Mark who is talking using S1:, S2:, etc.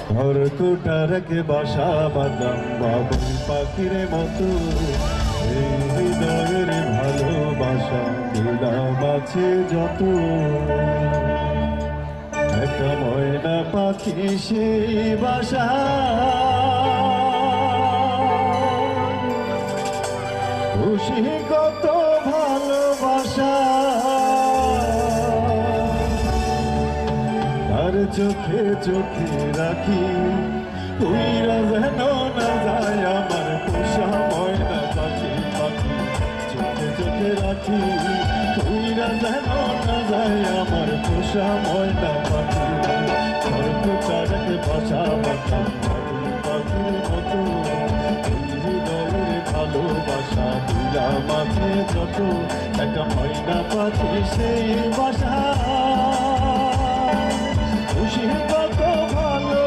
S1: খড়কুটারকে বাসা বাঁধলাম বাবুই পাখির মতো, এই হৃদয়ের ভালোবাসা দিলাম আছে যত। একটা ময়না পাখি সেই বাসা, খুশি কত ভালোবাসা, তার চোখে চোখে রাখি, উইরা যেন না যায় আমার পোষা ময়না পাখি। পাখি চোখে চোখে রাখি, উইরা যেন না যায় আমার পোষা ময়না পাখি। খড়কুটারকে বাসা বাঁধলাম পাখির মতো, হৃদয়ের ভালোবাসা দিলাম আছে যত। একটা ময়না পাখি সেই বাসা, খুশি